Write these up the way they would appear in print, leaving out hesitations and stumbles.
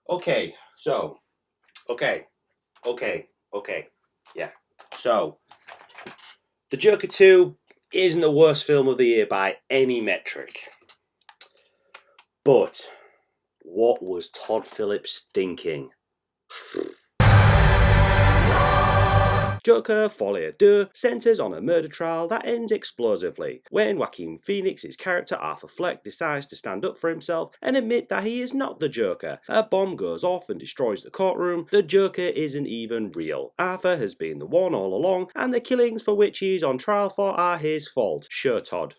Okay, so, okay, okay. Yeah. So, The Joker 2 isn't the worst film of the year by any metric. But, what was Todd Phillips thinking? Joker Folie à Deux centres on a murder trial that ends explosively when Joaquin Phoenix's character Arthur Fleck decides to stand up for himself and admit that he is not the Joker. A bomb goes off and destroys the courtroom. The Joker isn't even real. Arthur has been the one all along, and the killings for which he is on trial for are his fault. Sure, Todd.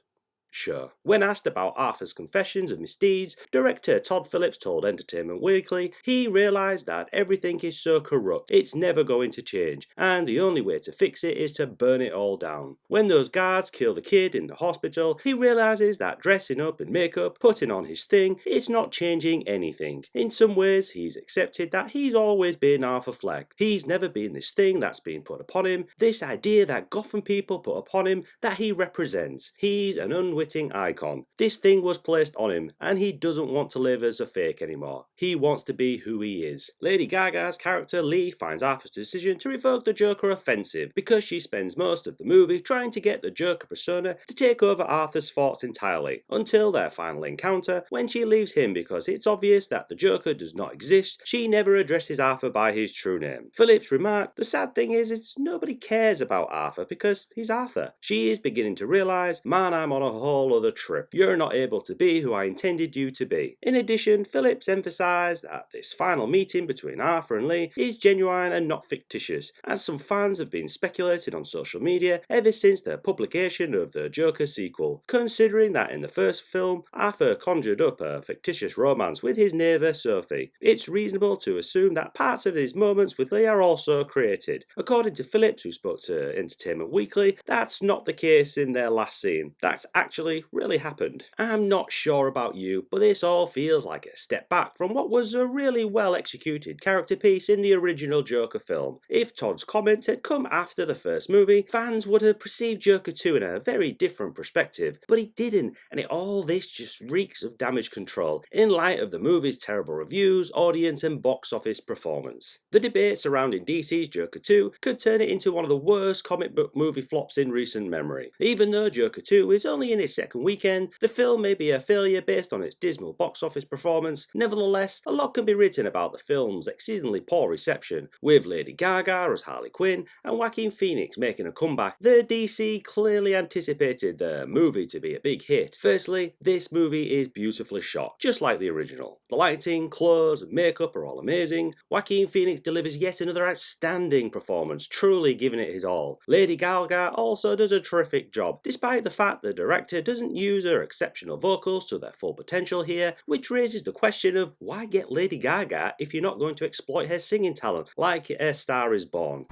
Sure. When asked about Arthur's confessions of misdeeds, director Todd Phillips told Entertainment Weekly he realised that everything is so corrupt, it's never going to change, and the only way to fix it is to burn it all down. When those guards kill the kid in the hospital, he realises that dressing up in makeup, putting on his thing, it's not changing anything. In some ways, he's accepted that he's always been Arthur Fleck. He's never been this thing that's been put upon him, this idea that Gotham people put upon him that he represents. He's an unwitting icon. This thing was placed on him, and he doesn't want to live as a fake anymore. He wants to be who he is. Lady Gaga's character Lee finds Arthur's decision to revoke the Joker offensive because she spends most of the movie trying to get the Joker persona to take over Arthur's thoughts entirely, until their final encounter when she leaves him because it's obvious that the Joker does not exist. She never addresses Arthur by his true name. Phillips remarked, "The sad thing is nobody cares about Arthur because he's Arthur." She is beginning to realise, man, I'm on a whole other trip. You're not able to be who I intended you to be. In addition, Phillips emphasised that this final meeting between Arthur and Lee is genuine and not fictitious, as some fans have been speculating on social media ever since the publication of the Joker sequel, considering that in the first film, Arthur conjured up a fictitious romance with his neighbour Sophie. It's reasonable to assume that parts of his moments with Lee are also created. According to Phillips, who spoke to Entertainment Weekly, that's not the case in their last scene. That's actually really happened. I'm not sure about you, but this all feels like a step back from what was a really well executed character piece in the original Joker film. If Todd's comments had come after the first movie, fans would have perceived Joker 2 in a very different perspective, but it didn't, and all this just reeks of damage control in light of the movie's terrible reviews, audience, and box office performance. The debate surrounding DC's Joker 2 could turn it into one of the worst comic book movie flops in recent memory. Even though Joker 2 is only in its second weekend, the film may be a failure based on its dismal box office performance. Nevertheless, a lot can be written about the film's exceedingly poor reception, with Lady Gaga as Harley Quinn and Joaquin Phoenix making a comeback. The DC clearly anticipated the movie to be a big hit. Firstly, this movie is beautifully shot, just like the original. The lighting, clothes, and makeup are all amazing. Joaquin Phoenix delivers yet another outstanding performance, truly giving it his all. Lady Gaga also does a terrific job, despite the fact the director doesn't use her exceptional vocals to their full potential here, which raises the question of why get Lady Gaga if you're not going to exploit her singing talent like A Star Is Born.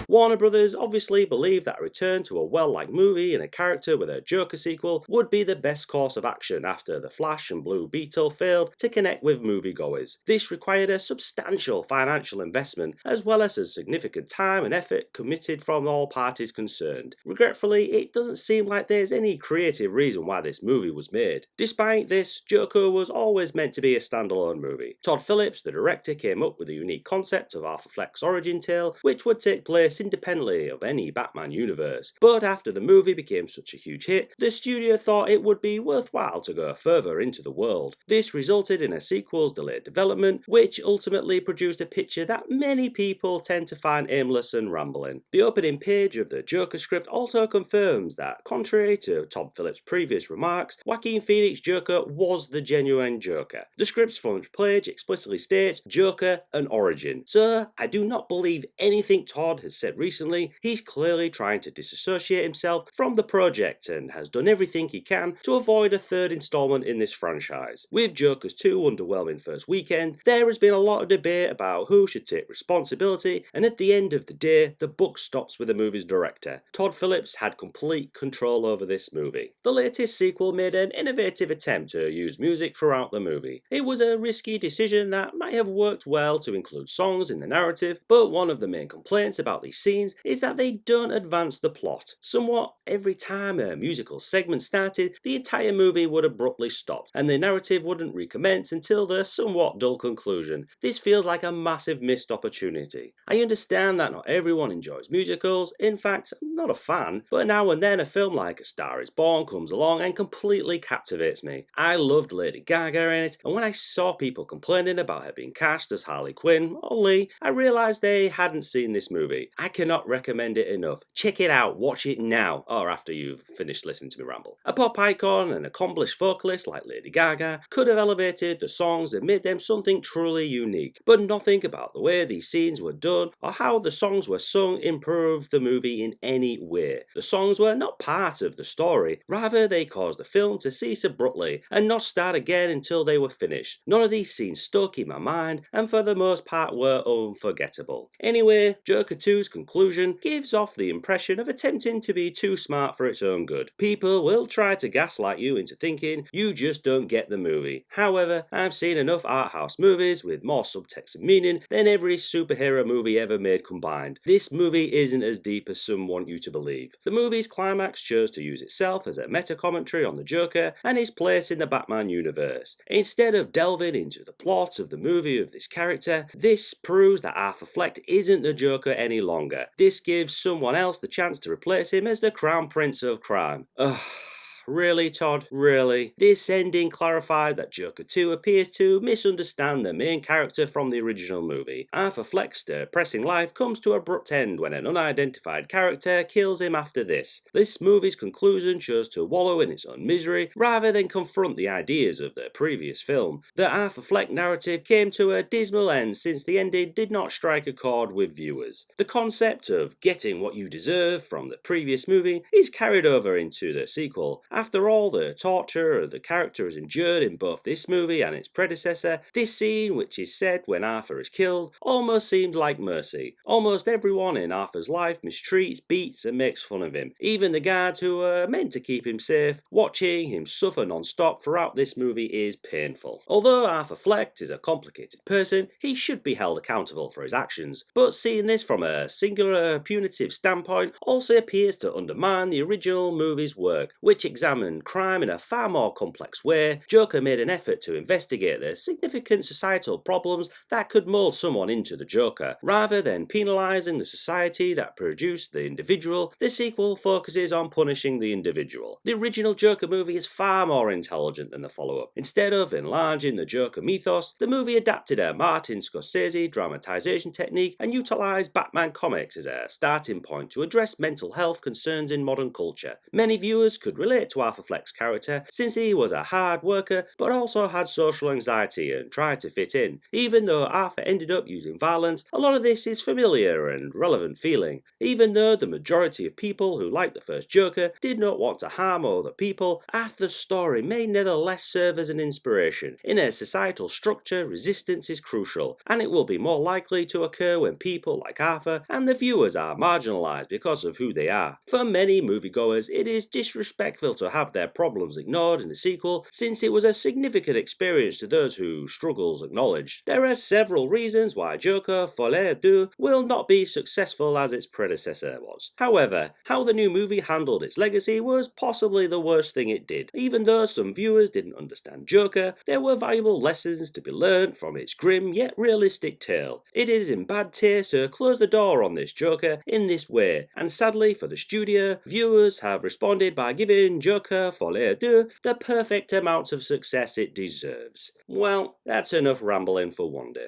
Warner Brothers obviously believed that a return to a well-liked movie and a character with a Joker sequel would be the best course of action after The Flash and Blue Beetle failed to connect with moviegoers. This required a substantial financial investment as well as a significant time and effort committed from all parties concerned. Regretfully, it doesn't seem like there's any creative reason why this movie was made. Despite this, Joker was always meant to be a standalone movie. Todd Phillips, the director, came up with a unique concept of Arthur Fleck's origin tale, which would take place independently of any Batman universe. But after the movie became such a huge hit, the studio thought it would be worthwhile to go further into the world. This resulted in a sequel's delayed development, which ultimately produced a picture that many people tend to find aimless and rambling. The opening page of the Joker script also confirms that, contrary to Todd Phillips' previous remarks, Joaquin Phoenix Joker was the genuine Joker. The script's front page explicitly states Joker an origin, so I do not believe anything Todd has said said recently, he's clearly trying to disassociate himself from the project and has done everything he can to avoid a third installment in this franchise. With Joker's 2 underwhelming first weekend, there has been a lot of debate about who should take responsibility, and at the end of the day, the buck stops with the movie's director. Todd Phillips had complete control over this movie. The latest sequel made an innovative attempt to use music throughout the movie. It was a risky decision that might have worked well to include songs in the narrative, but one of the main complaints about these scenes is that they don't advance the plot. Somewhat every time a musical segment started, the entire movie would abruptly stop, and the narrative wouldn't recommence until the somewhat dull conclusion. This feels like a massive missed opportunity. I understand that not everyone enjoys musicals, in fact, I'm not a fan, but now and then a film like A Star is Born comes along and completely captivates me. I loved Lady Gaga in it, and when I saw people complaining about her being cast as Harley Quinn or Lee, I realised they hadn't seen this movie. I cannot recommend it enough. Check it out, watch it now, or after you've finished listening to me ramble. A pop icon and accomplished vocalist like Lady Gaga could have elevated the songs and made them something truly unique, but nothing about the way these scenes were done or how the songs were sung improved the movie in any way. The songs were not part of the story, rather they caused the film to cease abruptly and not start again until they were finished. None of these scenes stuck in my mind and for the most part were unforgettable. Anyway, Joker 2's conclusion gives off the impression of attempting to be too smart for its own good. People will try to gaslight you into thinking you just don't get the movie. However, I've seen enough art house movies with more subtext and meaning than every superhero movie ever made combined. This movie isn't as deep as some want you to believe. The movie's climax chose to use itself as a meta-commentary on the Joker and his place in the Batman universe. Instead of delving into the plot of the movie of this character, this proves that Arthur Fleck isn't the Joker any longer. This gives someone else the chance to replace him as the Crown Prince of Crime. Ugh. Really, Todd? Really? This ending clarified that Joker 2 appears to misunderstand the main character from the original movie. Arthur Fleck's depressing life comes to an abrupt end when an unidentified character kills him after this. This movie's conclusion chose to wallow in its own misery rather than confront the ideas of the previous film. The Arthur Fleck narrative came to a dismal end since the ending did not strike a chord with viewers. The concept of getting what you deserve from the previous movie is carried over into the sequel. After all the torture the character has endured in both this movie and its predecessor, this scene, which is said when Arthur is killed, almost seems like mercy. Almost everyone in Arthur's life mistreats, beats and makes fun of him. Even the guards who are meant to keep him safe, watching him suffer non-stop throughout this movie is painful. Although Arthur Fleck is a complicated person, he should be held accountable for his actions, but seeing this from a singular punitive standpoint also appears to undermine the original movie's work, which examined crime in a far more complex way. Joker made an effort to investigate the significant societal problems that could mold someone into the Joker. Rather than penalising the society that produced the individual, the sequel focuses on punishing the individual. The original Joker movie is far more intelligent than the follow-up. Instead of enlarging the Joker mythos, the movie adapted a Martin Scorsese dramatization technique and utilised Batman comics as a starting point to address mental health concerns in modern culture. Many viewers could relate to Arthur Fleck's character since he was a hard worker but also had social anxiety and tried to fit in. Even though Arthur ended up using violence, a lot of this is familiar and relevant feeling. Even though the majority of people who liked the first Joker did not want to harm other people, Arthur's story may nevertheless serve as an inspiration. In a societal structure, resistance is crucial, and it will be more likely to occur when people like Arthur and the viewers are marginalised because of who they are. For many moviegoers, it is disrespectful to have their problems ignored in the sequel, since it was a significant experience to those whose struggles acknowledged. There are several reasons why Joker Folie à Deux will not be successful as its predecessor was. However, how the new movie handled its legacy was possibly the worst thing it did. Even though some viewers didn't understand Joker, there were valuable lessons to be learned from its grim yet realistic tale. It is in bad taste to close the door on this Joker in this way, and sadly for the studio, viewers have responded by giving Joker Folie à Deux the perfect amount of success it deserves. Well, that's enough rambling for one day.